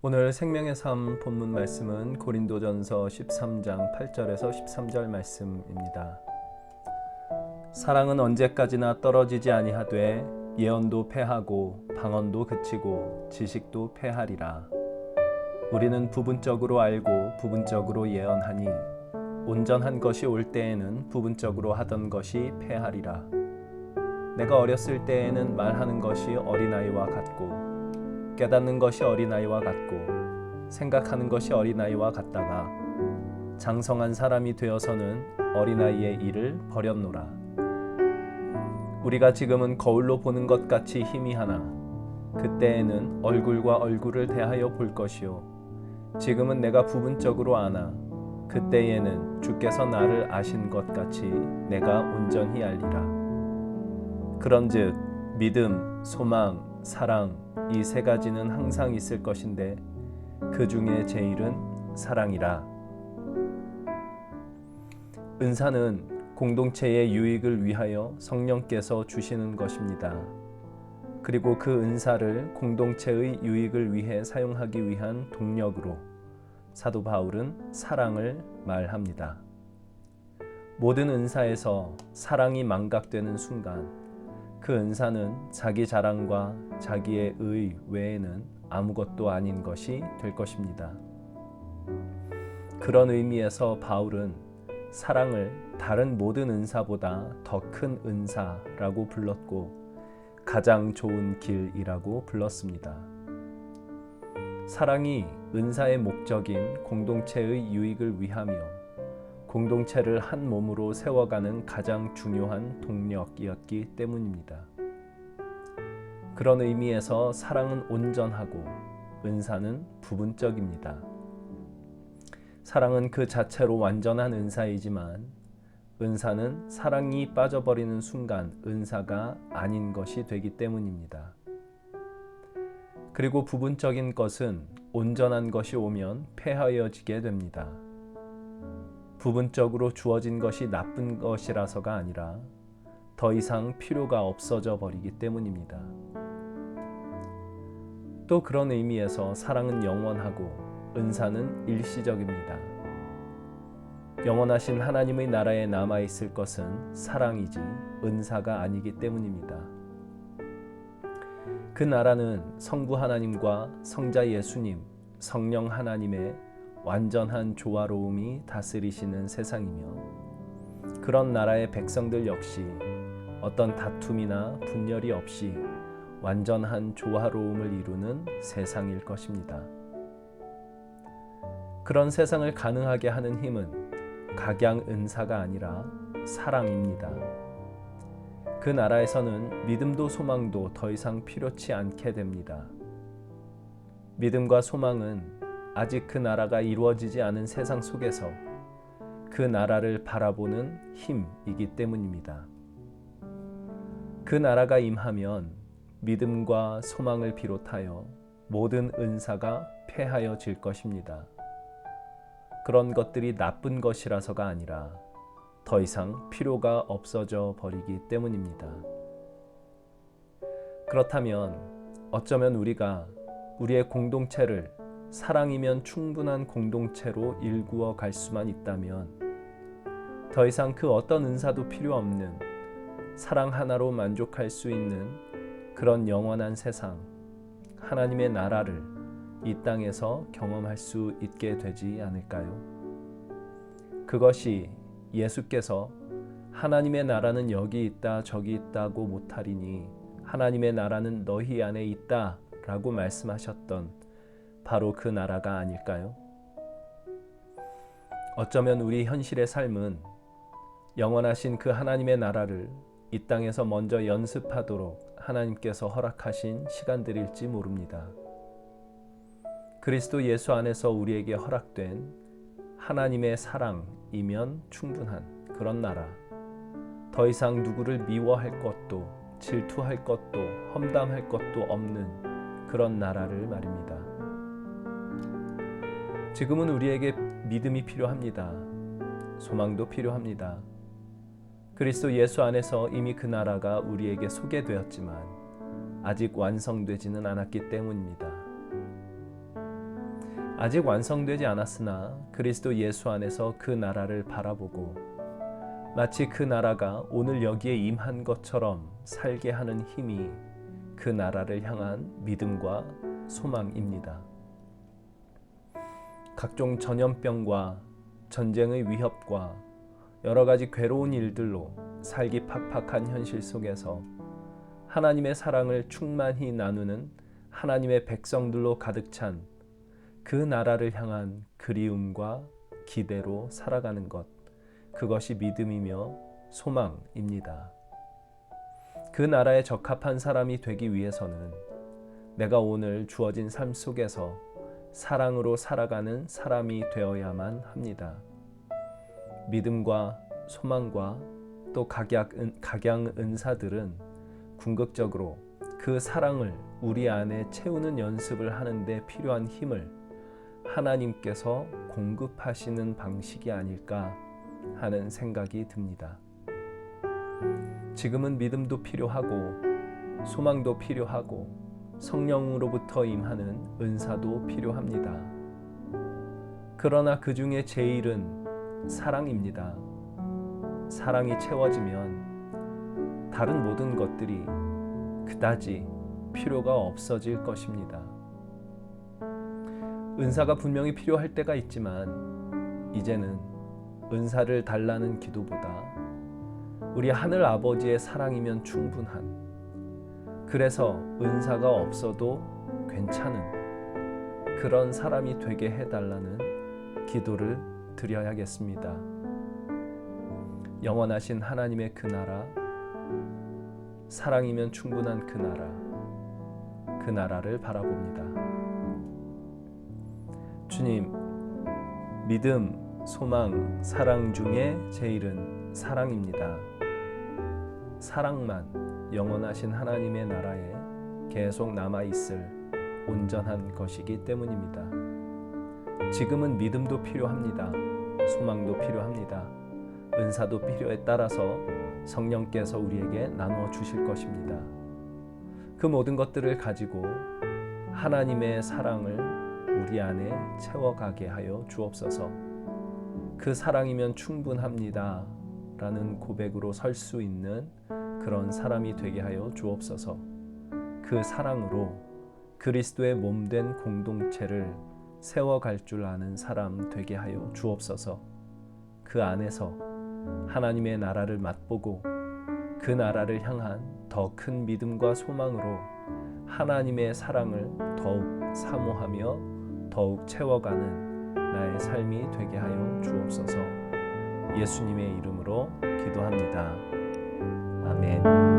오늘 생명의 삶 본문 말씀은 고린도전서 13장 8절에서 13절 말씀입니다. 사랑은 언제까지나 떨어지지 아니하되 예언도 패하고 방언도 그치고 지식도 패하리라. 우리는 부분적으로 알고 부분적으로 예언하니 온전한 것이 올 때에는 부분적으로 하던 것이 패하리라. 내가 어렸을 때에는 말하는 것이 어린아이와 같고 깨닫는 것이 어린아이와 같고 생각하는 것이 어린아이와 같다가 장성한 사람이 되어서는 어린아이의 일을 버렸노라. 우리가 지금은 거울로 보는 것 같이 희미하나 그때에는 얼굴과 얼굴을 대하여 볼 것이요 지금은 내가 부분적으로 아나 그때에는 주께서 나를 아신 것 같이 내가 온전히 알리라. 그런즉 믿음, 소망, 사랑 이 세 가지는 항상 있을 것인데 그 중에 제일은 사랑이라. 은사는 공동체의 유익을 위하여 성령께서 주시는 것입니다. 그리고 그 은사를 공동체의 유익을 위해 사용하기 위한 동력으로 사도 바울은 사랑을 말합니다. 모든 은사에서 사랑이 망각되는 순간 그 은사는 자기 자랑과 자기의 의 외에는 아무것도 아닌 것이 될 것입니다. 그런 의미에서 바울은 사랑을 다른 모든 은사보다 더 큰 은사라고 불렀고 가장 좋은 길이라고 불렀습니다. 사랑이 은사의 목적인 공동체의 유익을 위하며 공동체를 한 몸으로 세워가는 가장 중요한 동력이었기 때문입니다. 그런 의미에서 사랑은 온전하고 은사는 부분적입니다. 사랑은 그 자체로 완전한 은사이지만 은사는 사랑이 빠져버리는 순간 은사가 아닌 것이 되기 때문입니다. 그리고 부분적인 것은 온전한 것이 오면 폐하여지게 됩니다. 부분적으로 주어진 것이 나쁜 것이라서가 아니라 더 이상 필요가 없어져 버리기 때문입니다. 또 그런 의미에서 사랑은 영원하고 은사는 일시적입니다. 영원하신 하나님의 나라에 남아있을 것은 사랑이지 은사가 아니기 때문입니다. 그 나라는 성부 하나님과 성자 예수님, 성령 하나님의 완전한 조화로움이 다스리시는 세상이며 그런 나라의 백성들 역시 어떤 다툼이나 분열이 없이 완전한 조화로움을 이루는 세상일 것입니다. 그런 세상을 가능하게 하는 힘은 각양 은사가 아니라 사랑입니다. 그 나라에서는 믿음도 소망도 더 이상 필요치 않게 됩니다. 믿음과 소망은 아직 그 나라가 이루어지지 않은 세상 속에서 그 나라를 바라보는 힘이기 때문입니다. 그 나라가 임하면 믿음과 소망을 비롯하여 모든 은사가 폐하여질 것입니다. 그런 것들이 나쁜 것이라서가 아니라 더 이상 필요가 없어져 버리기 때문입니다. 그렇다면 어쩌면 우리가 우리의 공동체를 사랑이면 충분한 공동체로 일구어 갈 수만 있다면 더 이상 그 어떤 은사도 필요 없는 사랑 하나로 만족할 수 있는 그런 영원한 세상, 하나님의 나라를 이 땅에서 경험할 수 있게 되지 않을까요? 그것이 예수께서 하나님의 나라는 여기 있다 저기 있다고 못하리니 하나님의 나라는 너희 안에 있다 라고 말씀하셨던 바로 그 나라가 아닐까요? 어쩌면 우리 현실의 삶은 영원하신 그 하나님의 나라를 이 땅에서 먼저 연습하도록 하나님께서 허락하신 시간들일지 모릅니다. 그리스도 예수 안에서 우리에게 허락된 하나님의 사랑이면 충분한 그런 나라, 더 이상 누구를 미워할 것도 질투할 것도 험담할 것도 없는 그런 나라를 말입니다. 지금은 우리에게 믿음이 필요합니다. 소망도 필요합니다. 그리스도 예수 안에서 이미 그 나라가 우리에게 소개되었지만 아직 완성되지는 않았기 때문입니다. 아직 완성되지 않았으나 그리스도 예수 안에서 그 나라를 바라보고 마치 그 나라가 오늘 여기에 임한 것처럼 살게 하는 힘이 그 나라를 향한 믿음과 소망입니다. 각종 전염병과 전쟁의 위협과 여러 가지 괴로운 일들로 살기 팍팍한 현실 속에서 하나님의 사랑을 충만히 나누는 하나님의 백성들로 가득 찬 그 나라를 향한 그리움과 기대로 살아가는 것, 그것이 믿음이며 소망입니다. 그 나라에 적합한 사람이 되기 위해서는 내가 오늘 주어진 삶 속에서 사랑으로 살아가는 사람이 되어야만 합니다. 믿음과 소망과 또 각양 은사들은 궁극적으로 그 사랑을 우리 안에 채우는 연습을 하는데 필요한 힘을 하나님께서 공급하시는 방식이 아닐까 하는 생각이 듭니다. 지금은 믿음도 필요하고 소망도 필요하고 성령으로부터 임하는 은사도 필요합니다. 그러나 그 중에 제일은 사랑입니다. 사랑이 채워지면 다른 모든 것들이 그다지 필요가 없어질 것입니다. 은사가 분명히 필요할 때가 있지만 이제는 은사를 달라는 기도보다 우리 하늘 아버지의 사랑이면 충분한, 그래서 은사가 없어도 괜찮은 그런 사람이 되게 해달라는 기도를 드려야겠습니다. 영원하신 하나님의 그 나라, 사랑이면 충분한 그 나라를 바라봅니다. 주님, 믿음, 소망, 사랑 중에 제일은 사랑입니다. 사랑만 영원하신 하나님의 나라에 계속 남아있을 온전한 것이기 때문입니다. 지금은 믿음도 필요합니다. 소망도 필요합니다. 은사도 필요에 따라서 성령께서 우리에게 나누어 주실 것입니다. 그 모든 것들을 가지고 하나님의 사랑을 우리 안에 채워가게 하여 주옵소서. 그 사랑이면 충분합니다 라는 고백으로 설 수 있는 그런 사람이 되게 하여 주옵소서. 그 사랑으로 그리스도의 몸된 공동체를 세워갈 줄 아는 사람 되게 하여 주옵소서. 그 안에서 하나님의 나라를 맛보고 그 나라를 향한 더 큰 믿음과 소망으로 하나님의 사랑을 더욱 사모하며 더욱 채워가는 나의 삶이 되게 하여 주옵소서. 예수님의 이름으로 기도합니다. 아멘.